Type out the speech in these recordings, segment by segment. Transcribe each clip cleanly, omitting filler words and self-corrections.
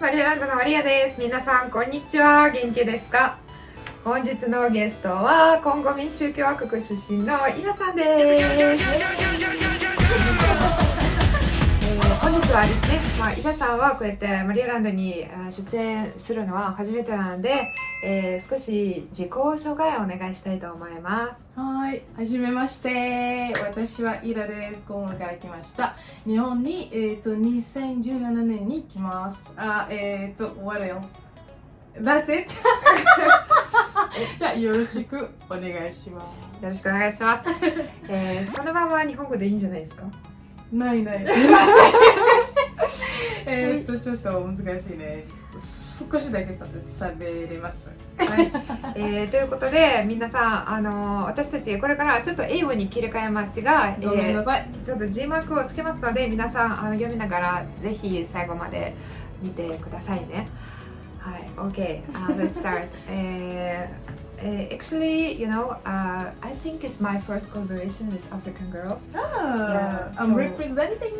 マリアランドのマリアです。皆さんこんにちは。元気ですか？本日のゲストはコンゴ民主共和国出身のイラさんです。本日はですね、イラさんはこうやってマリアランドに出演するのは初めてなので、少し自己紹介をお願いしたいと思います。はい、はじめまして。私はイラです。コンゴから来ました。日本に、2017年に来ます。what else? That's it? じゃあよろしくお願いします。よろしくお願いします。そのまま日本語でいいんじゃないですか？ないない。すいません。ちょっと難しいね。少しだけ喋れます。はい。ということで皆さん私たちこれからちょっと英語に切り替えますが、ごめんなさい。ちょっと字幕をつけますので皆さん読みながらぜひ最後まで見てくださいね。はい。Okay. Let's start. Actually, I think it's my first collaboration with African girls. Yeah, I'm representing.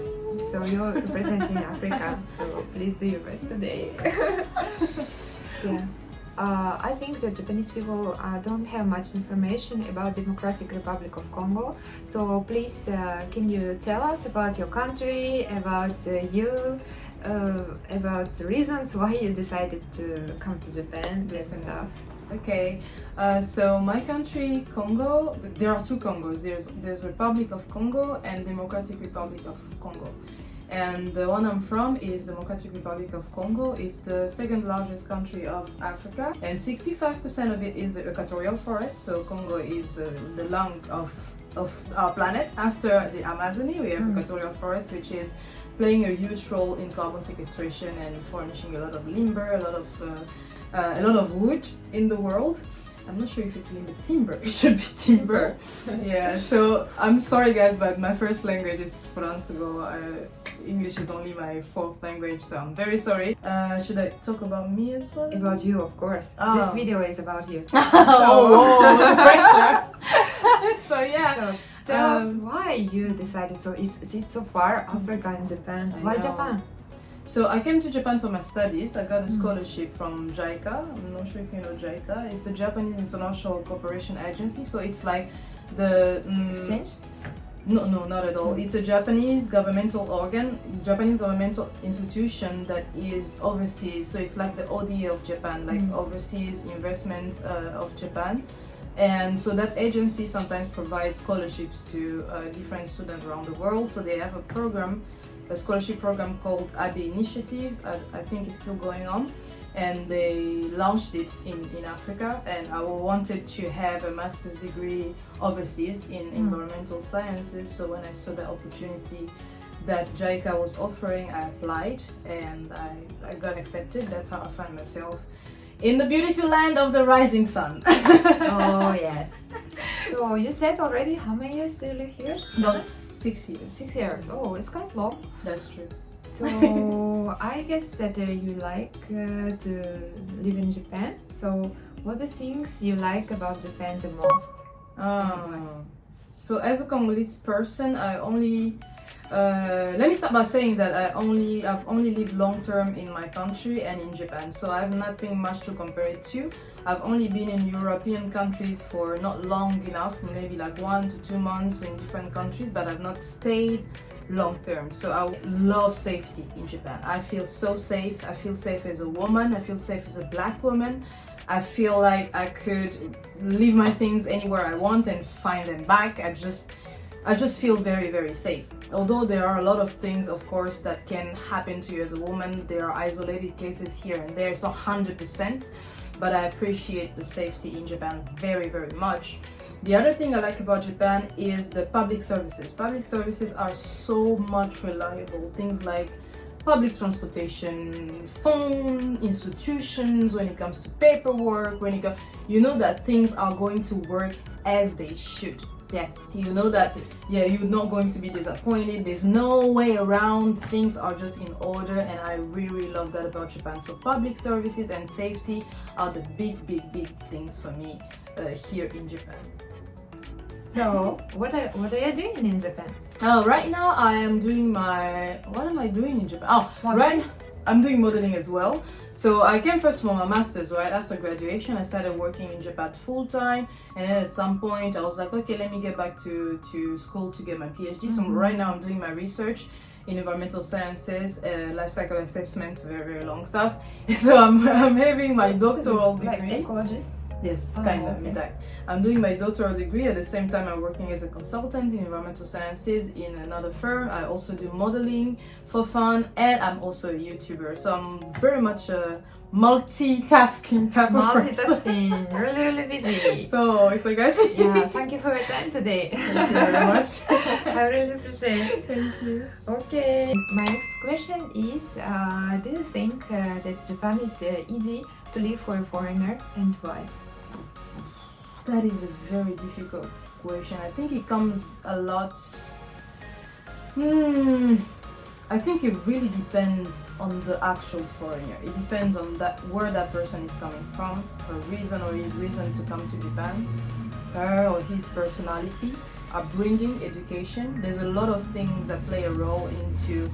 So you're representing Africa. So please do your best today. Yeah. I think that Japanese people don't have much information about Democratic Republic of Congo. So please, can you tell us about your country, about you, about the reasons why you decided to come to Japan and stuff? Okay, so my country, Congo, there are two Congos. There's Republic of Congo and Democratic Republic of Congo. And the one I'm from is Democratic Republic of Congo. It's the second largest country of Africa, and 65% of it is equatorial forest. So Congo is the lung of our planet. After the Amazonie, we have equatorial forest, which is playing a huge role in carbon sequestration and furnishing a lot of timber, a lot of wood in the world. I'm not sure if it's timber. It should be timber. Yeah. So I'm sorry, guys, but my first language is Francois. English is only my fourth language, so I'm very sorry. Should I talk about me as well? About you, of course. This video is about you. Oh, pressure. So yeah. So tell us why you decided. So it's so far, Africa and Japan. Why Japan? So I came to Japan for my studies. I got a scholarship from JICA. I'm not sure if you know JICA. It's the Japanese International Cooperation Agency. So it's like the Exchange? No, not at all. It's a Japanese governmental organ, Japanese governmental institution that is overseas. So it's like the ODA of Japan, like overseas investment of Japan. And so that agency sometimes provides scholarships to different students around the world. So they have a scholarship program called ABE Initiative. I think it's still going on. And they launched it in Africa, and I wanted to have a master's degree overseas in environmental sciences. So when I saw the opportunity that JICA was offering, I applied and I got accepted. That's how I found myself in the beautiful land of the rising sun. Oh yes. So you said already how many years do you live here? No, 6 years. 6 years. Oh, it's kind of long. That's true. So I guess that you like to live in Japan. So what are the things you like about Japan the most? So as a Congolese person, let me start by saying that I've only lived long term in my country and in Japan. So I have nothing much to compare it to. I've only been in European countries for not long enough, maybe like 1 to 2 months in different countries, but I've not stayed long term. So I love safety in Japan. I feel so safe. I feel safe as a woman. I feel safe as a black woman. I feel like I could leave my things anywhere I want and find them back. I just feel very, very safe. Although there are a lot of things, of course, that can happen to you as a woman. There are isolated cases here and there, so 100%. But I appreciate the safety in Japan very, very much. The other thing I like about Japan is the public services. Public services are so much reliable. Things like public transportation, phone, institutions, when it comes to paperwork, you know that things are going to work as they should. Yes. You know that, you're not going to be disappointed. There's no way around. Things are just in order, and I really, really love that about Japan. So public services and safety are the big things for me here in Japan. So, what are you doing in Japan? Right now I am doing what am I doing in Japan? I'm doing modeling as well. So I came first from a master's, right? After graduation, I started working in Japan full time, and then at some point I was like, okay, let me get back to school to get my PhD. So right now I'm doing my research in environmental sciences, life cycle assessments, very long stuff. So I'm having my doctoral degree. Like ecologist? Yes, kind of. Okay. I'm doing my doctoral degree at the same time I'm working as a consultant in environmental sciences in another firm. I also do modeling for fun, and I'm also a YouTuber. So I'm very much a multitasking type of person. Multitasking, really busy. So it's like actually. Yeah, thank you for your time today. Thank you very much. I really appreciate it. Thank you. Okay. My next question is, do you think that Japan is easy to live for a foreigner, and why? That is a very difficult question. I think it comes a lot. I think it really depends on the actual foreigner. It depends on where that person is coming from, her reason or his reason to come to Japan, her or his personality, upbringing, education. There's a lot of things that play a role into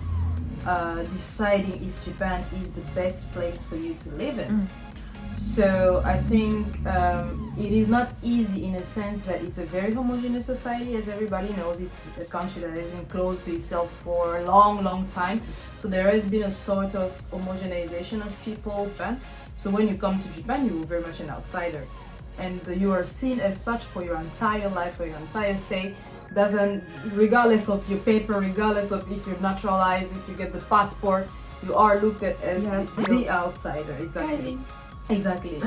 deciding if Japan is the best place for you to live in. So I think it is not easy in a sense that it's a very homogeneous society. As everybody knows, it's a country that has been closed to itself for a long time. So there has been a sort of homogenization of people. So when you come to Japan, you're very much an outsider, and you are seen as such for your entire life, for your entire stay. Regardless of your paper, regardless of if you're naturalized, if you get the passport, you are looked at as the outsider. Exactly.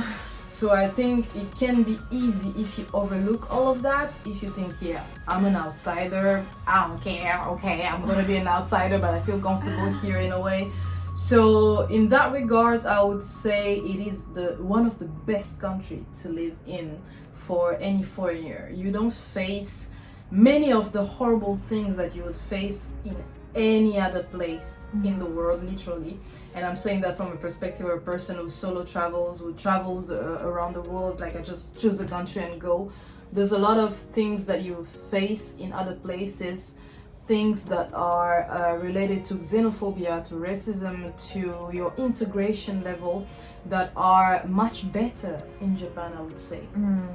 So I think it can be easy if you overlook all of that. If you think, yeah, I'm an outsider, I don't care, okay, I'm gonna be an outsider, but I feel comfortable here in a way. So in that regard, I would say it is one of the best countries to live in for any foreigner. You don't face many of the horrible things that you would face in any other place in the world, literally. And I'm saying that from a perspective of a person who solo travels, who travels around the world. Like, I just choose a country and go. There's a lot of things that you face in other places, things that are related to xenophobia, to racism, to your integration level, that are much better in Japan, I would say.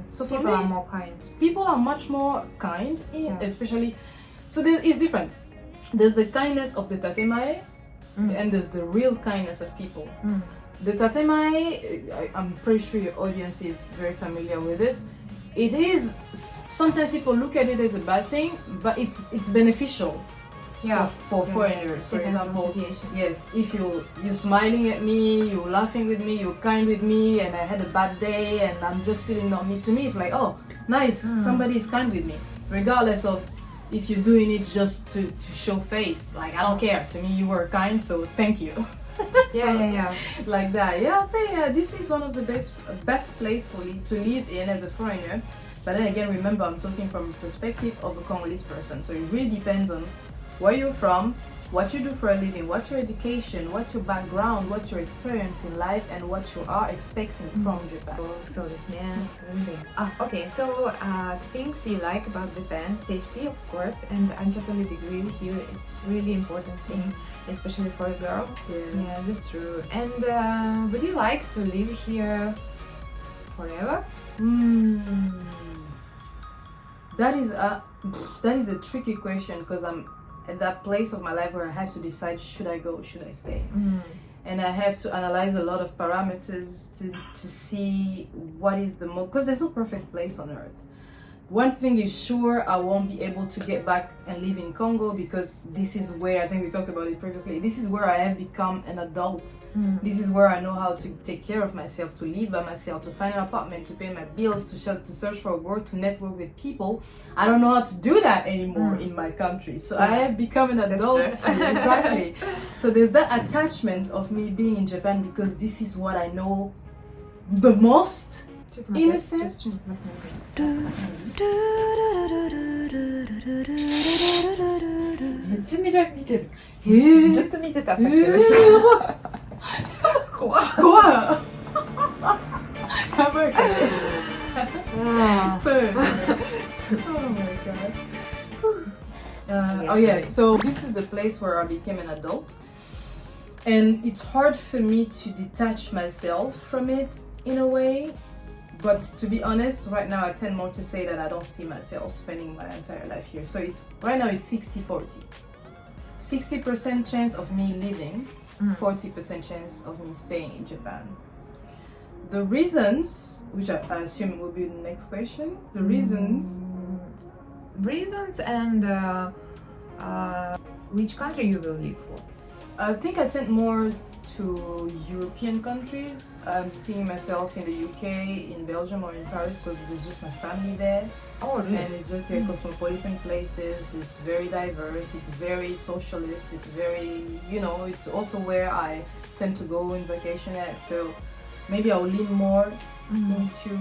So for People me, are more kind. people are much more kind, especially. So it's different. There's the kindness of the tatemae, and there's the real kindness of people. The tatemae, I'm pretty sure your audience is very familiar with it. It is, sometimes people look at it as a bad thing, but it's beneficial for foreigners. For example, yes, if you're smiling at me, you're laughing with me, you're kind with me, and I had a bad day and I'm just feeling not me, to me it's like, oh, nice, somebody is kind with me, regardless of if you're doing it just to show face. Like, I don't care, to me you were kind, so thank you. Like that. I'll say this is one of the best place for you to live in as a foreigner. But then again, remember, I'm talking from a perspective of a Congolese person, so it really depends on where you're from, what you do for a living, what's your education, what's your background, what's your experience in life, and what you are expecting from Japan. So okay, so things you like about Japan: safety, of course, and I totally agree with you. It's really important thing, especially for a girl. Yeah, that's true. And would you like to live here forever? That is a tricky question, because I'm at that place of my life where I have to decide, should I go, should I stay? And I have to analyze a lot of parameters to see what is the most, because there's no perfect place on earth. One thing is sure, I won't be able to get back and live in Congo, because this is where, I think we talked about it previously, this is where I have become an adult. This is where I know how to take care of myself, to live by myself, to find an apartment, to pay my bills, to search for work, to network with people. I don't know how to do that anymore in my country. So I have become an adult. Exactly. So there's that attachment of me being in Japan, because this is what I know the most. In a sense. めっちゃ見てる。ずっと見てた、さっき怖い。やばいから。そうよね。Oh my god. Oh yes, so this is the place where I became an adult. And it's hard for me to detach myself from it in a way. But to be honest, right now I tend more to say that I don't see myself spending my entire life here. So right now it's 60-40. 60% chance of me leaving, 40% chance of me staying in Japan. The reasons, which I assume will be the next question, the reasons and which country you will live for? I think I tend more to European countries. I'm seeing myself in the UK, in Belgium or in Paris because there's just my family there. Oh, really? And it's just cosmopolitan places. It's very diverse, it's very socialist, it's very, it's also where I tend to go in vacation at. So maybe I'll lean more into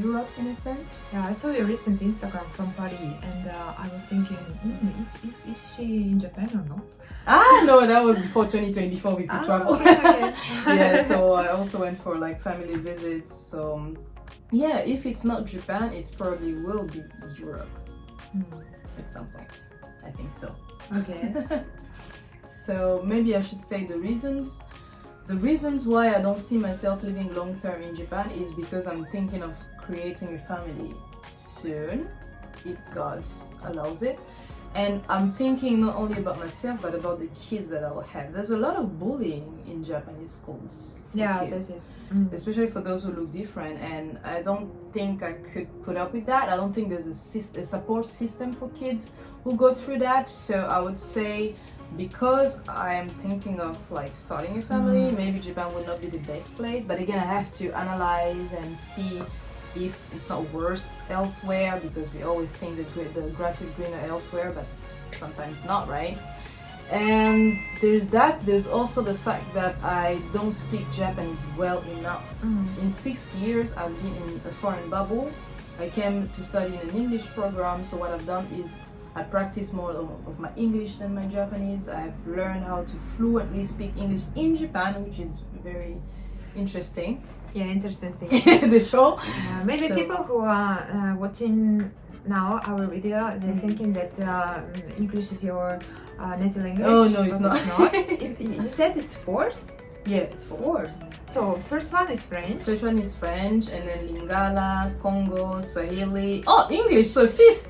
Europe in a sense. Yeah, I saw your recent Instagram from Paris and I was thinking, if she in Japan or not? No, that was before 2020, before we could travel. Okay. Yeah, so I also went for like family visits. So yeah, if it's not Japan, it probably will be Europe at some point. I think so. Okay. So maybe I should say the reasons. The reasons why I don't see myself living long term in Japan is because I'm thinking of creating a family soon, if God allows it. And I'm thinking not only about myself but about the kids that I will have. There's a lot of bullying in Japanese schools. Yeah, kids, that's it. especially for those who look different. And I don't think I could put up with that. I don't think there's a support system for kids who go through that. So I would say, because I am thinking of like starting a family, maybe Japan would not be the best place. But again, I have to analyze and see if it's not worse elsewhere, because we always think that the grass is greener elsewhere, but sometimes not, right? And there's that. There's also the fact that I don't speak Japanese well enough. In 6 years I've been in a foreign bubble. I came to study in an English program, so what I've done is I practice more of my English than my Japanese. I've learned how to fluently speak English in Japan, which is very interesting. Yeah, interesting thing. The show. Maybe people who are watching now our video, they're thinking that English is your native language. Oh no, it's but not. It's not. You said it's fourth? Yeah, it's fourth. So first one is French. First one is French, and then Lingala, Congo, Swahili. Oh, English, so fifth.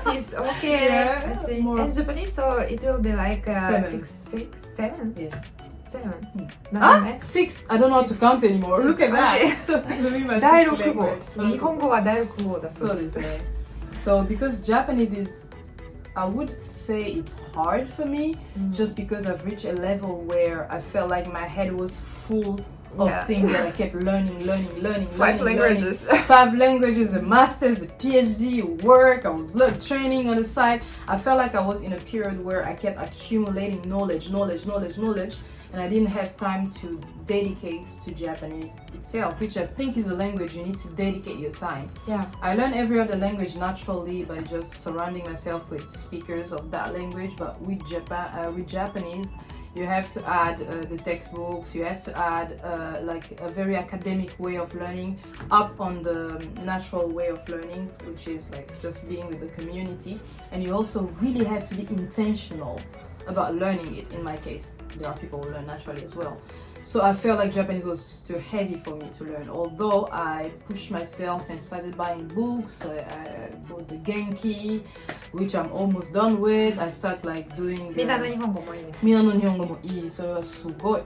Fifth. Okay. Yeah, I see. more. And Japanese, so it will be like Seven. seventh. Yes. 7. 6. I don't know how to count anymore. Look at that. So I believe my 第 sixth 6号 language. 日本語は第6号だそうそうでですすね。So because Japanese is, I would say it's hard for me, just because I've reached a level where I felt like my head was full of Yeah. things that I kept learning. 5 languages. 5 languages, a master's, a PhD, work. I was training on the side. I felt like I was in a period where I kept accumulating knowledge, and I didn't have time to dedicate to Japanese itself, which I think is a language you need to dedicate your time. Yeah. I learned every other language naturally by just surrounding myself with speakers of that language, but with Japanese, you have to add the textbooks, you have to add like a very academic way of learning up on the natural way of learning, which is like just being with the community. And you also really have to be intentional about learning it. In my case, there are people who learn naturally as well. So I felt like Japanese was too heavy for me to learn, although I pushed myself and started buying books. I bought the Genki, which I'm almost done with. I started like doing みんなの日本語もいいね。みんなの日本語もいい。それはすごい。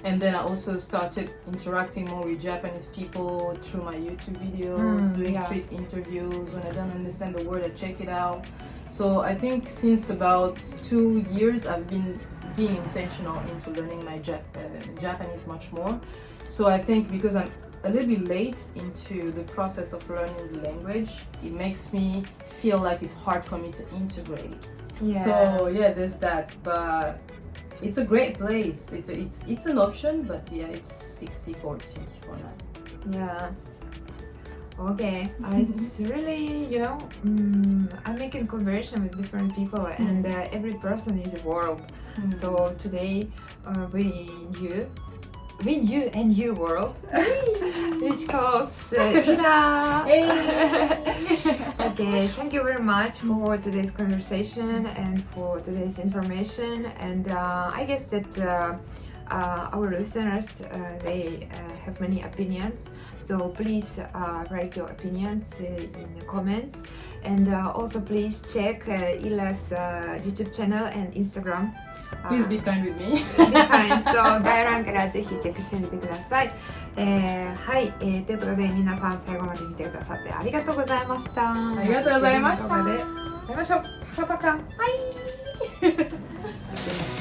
And then I also started interacting more with Japanese people through my YouTube videos, doing street interviews. When I don't understand the word, I check it out. So I think since about 2 years, I've been being intentional into learning my Japanese much more. So I think because I'm a little bit late into the process of learning the language, it makes me feel like it's hard for me to integrate. Yeah. So yeah, there's that. But it's a great place. It's an option, but yeah, it's 60-40 for now. Yes. Okay. It's really, I'm making conversation with different people, and every person is a world. So today we knew win you and you world, which calls Ira. Okay, thank you very much for today's conversation and for today's information. And I guess that our listeners they have many opinions, so please write your opinions in the comments. And also please check Ila's YouTube channel and Instagram. Please be kind with me. Be kind. So 概要欄からぜひチェックしてみてください。はい、ということで皆さん最後まで見てくださってありがとうございました。ありがとうございました。次の動画で会いましょう。パカパカ。はい。